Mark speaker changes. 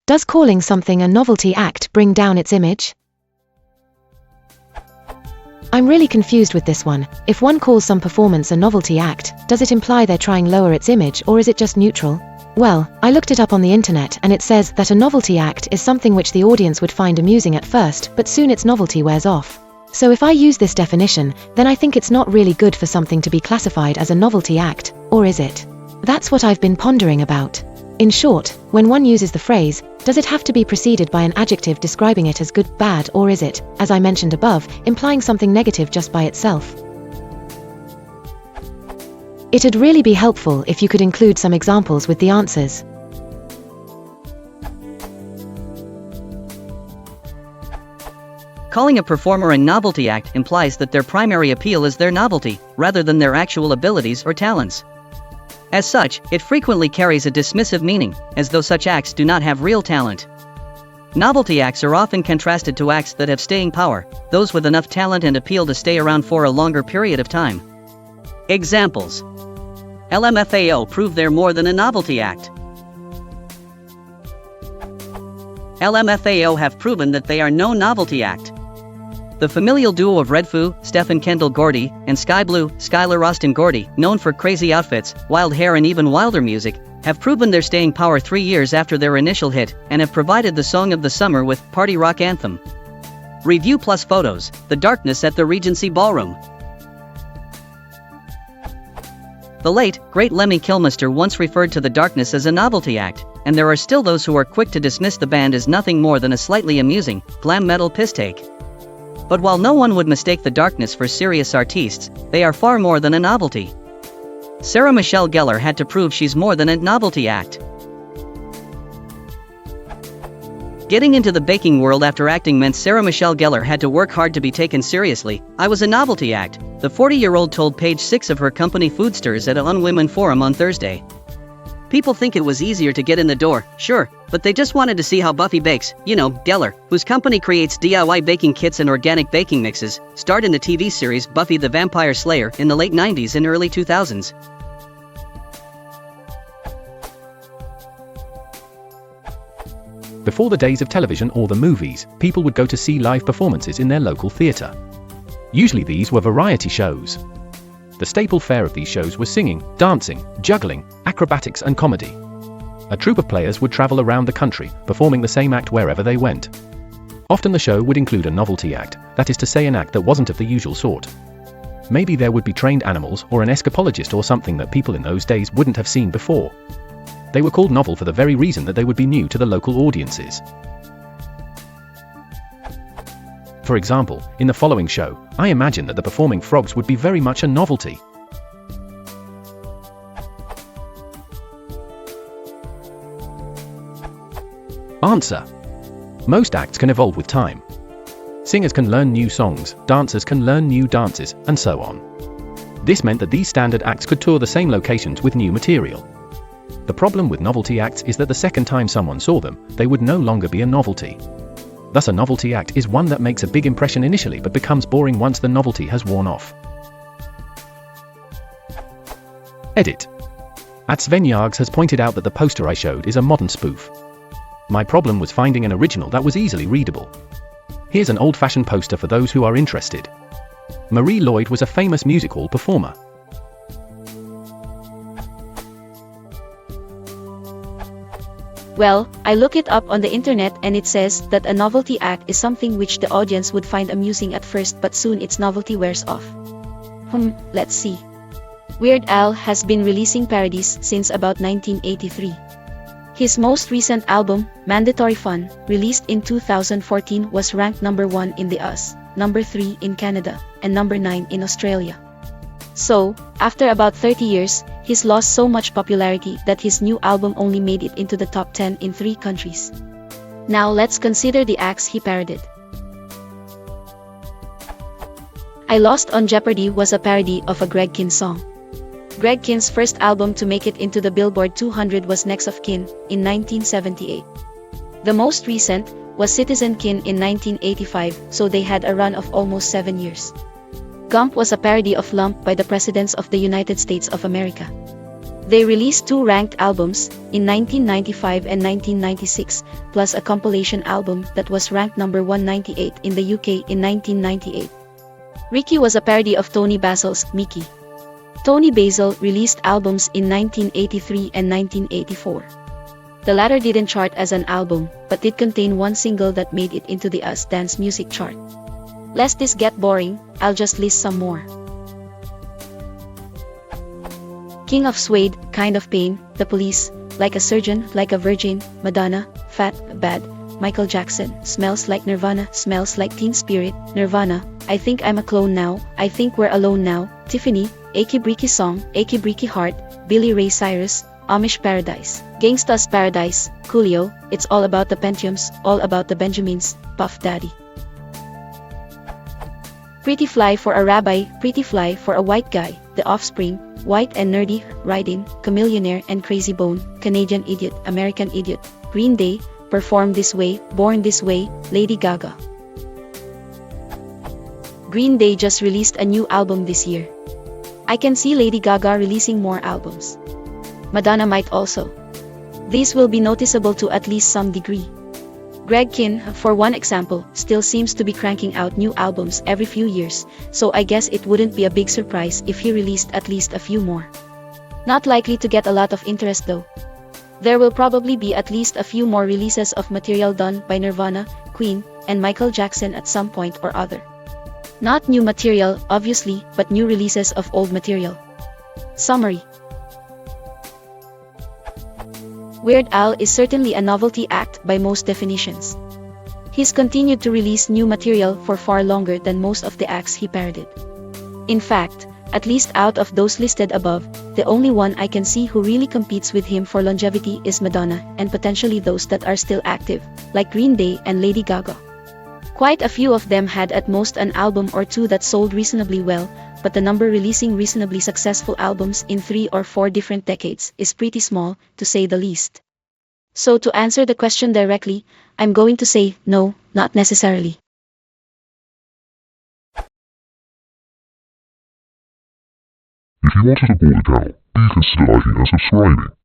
Speaker 1: Does calling something a novelty act bring down its image? I'm really confused with this one. If one calls some performance a novelty act, does it imply they're trying lower its image, or is it just neutral? Well, I looked it up on the internet and it says that a novelty act is something which the audience would find amusing at first, but soon its novelty wears off. So if I use this definition, then I think it's not really good for something to be classified as a novelty act, or is it? That's what I've been pondering about. In short, when one uses the phrase, does it have to be preceded by an adjective describing it as good, bad, or is it, as I mentioned above, implying something negative just by itself? It'd really be helpful if you could include some examples with the answers.
Speaker 2: Calling a performer a novelty act implies that their primary appeal is their novelty, rather than their actual abilities or talents. As such, it frequently carries a dismissive meaning, as though such acts do not have real talent. Novelty acts are often contrasted to acts that have staying power, those with enough talent and appeal to stay around for a longer period of time. Examples: LMFAO prove they're more than a novelty act. LMFAO have proven that they are no novelty act. The familial duo of Red Foo, Stephen Kendall Gordy, and Sky Blue, Skylar Austin Gordy, known for crazy outfits, wild hair and even wilder music, have proven their staying power 3 years after their initial hit, and have provided the song of the summer with Party Rock Anthem. Review plus photos: The Darkness at the Regency Ballroom. The late, great Lemmy Kilmister once referred to The Darkness as a novelty act, and there are still those who are quick to dismiss the band as nothing more than a slightly amusing, glam metal piss take. But while no one would mistake The Darkness for serious artistes, they are far more than a novelty. Sarah Michelle Gellar had to prove she's more than a novelty act. Getting into the baking world after acting meant Sarah Michelle Gellar had to work hard to be taken seriously. "I was a novelty act," the 40-year-old told Page 6 of her company Foodsters at a Unwomen Forum on Thursday. People think it was easier to get in the door, sure, but they just wanted to see how Buffy bakes. Gellar, whose company creates DIY baking kits and organic baking mixes, starred in the TV series Buffy the Vampire Slayer in the late 90s and early 2000s.
Speaker 3: Before the days of television or the movies, people would go to see live performances in their local theatre. Usually these were variety shows. The staple fare of these shows was singing, dancing, juggling, acrobatics and comedy. A troupe of players would travel around the country, performing the same act wherever they went. Often the show would include a novelty act, that is to say an act that wasn't of the usual sort. Maybe there would be trained animals or an escapologist or something that people in those days wouldn't have seen before. They were called novel for the very reason that they would be new to the local audiences. For example, in the following show, I imagine that the performing frogs would be very much a novelty. Answer: most acts can evolve with time. Singers can learn new songs, dancers can learn new dances, and so on. This meant that these standard acts could tour the same locations with new material. The problem with novelty acts is that the second time someone saw them, they would no longer be a novelty. Thus a novelty act is one that makes a big impression initially but becomes boring once the novelty has worn off. Edit. Sven Yargs has pointed out that the poster I showed is a modern spoof. My problem was finding an original that was easily readable. Here's an old-fashioned poster for those who are interested. Marie Lloyd was a famous music hall performer.
Speaker 4: Well, I look it up on the internet and it says that a novelty act is something which the audience would find amusing at first but soon its novelty wears off. Let's see. Weird Al has been releasing parodies since about 1983. His most recent album, Mandatory Fun, released in 2014 was ranked number 1 in the US, number 3 in Canada, and number 9 in Australia. So, after about 30 years, he's lost so much popularity that his new album only made it into the top 10 in 3 countries. Now let's consider the acts he parodied. I Lost on Jeopardy was a parody of a Greg Kihn song. Greg Kihn's first album to make it into the Billboard 200 was Next of Kin, in 1978. The most recent was Citizen Kane in 1985, so they had a run of almost 7 years. Gump was a parody of Lump by the Presidents of the United States of America. They released 2 ranked albums, in 1995 and 1996, plus a compilation album that was ranked number 198 in the UK in 1998. Ricky was a parody of Tony Basil's Mickey. Tony Basil released albums in 1983 and 1984. The latter didn't chart as an album, but did contain one single that made it into the US dance music chart. Lest this get boring, I'll just list some more. King of Suede, Kind of Pain, The Police, Like a Surgeon, Like a Virgin, Madonna, Fat, Bad, Michael Jackson, Smells Like Nirvana, Smells Like Teen Spirit, Nirvana, I Think I'm a Clone Now, I Think We're Alone Now, Tiffany, Achy Breaky Song, Achy Breaky Heart, Billy Ray Cyrus, Amish Paradise, Gangsta's Paradise, Coolio, It's All About the Pentiums, All About the Benjamins, Puff Daddy. Pretty Fly for a Rabbi, Pretty Fly for a White Guy, The Offspring, White and Nerdy, Riding, Chameleonaire and Crazy Bone, Canadian Idiot, American Idiot, Green Day, Perform This Way, Born This Way, Lady Gaga. Green Day just released a new album this year. I can see Lady Gaga releasing more albums. Madonna might also. These will be noticeable to at least some degree. Greg Kihn, for one example, still seems to be cranking out new albums every few years, so I guess it wouldn't be a big surprise if he released at least a few more. Not likely to get a lot of interest though. There will probably be at least a few more releases of material done by Nirvana, Queen, and Michael Jackson at some point or other. Not new material, obviously, but new releases of old material. Summary. Weird Al is certainly a novelty act by most definitions. He's continued to release new material for far longer than most of the acts he parodied. In fact, at least out of those listed above, the only one I can see who really competes with him for longevity is Madonna, and potentially those that are still active, like Green Day and Lady Gaga. Quite a few of them had at most an album or two that sold reasonably well, but the number releasing reasonably successful albums in 3 or 4 different decades is pretty small, to say the least. So to answer the question directly, I'm going to say, no, not necessarily.
Speaker 5: If you want to support the channel, please consider liking and subscribing.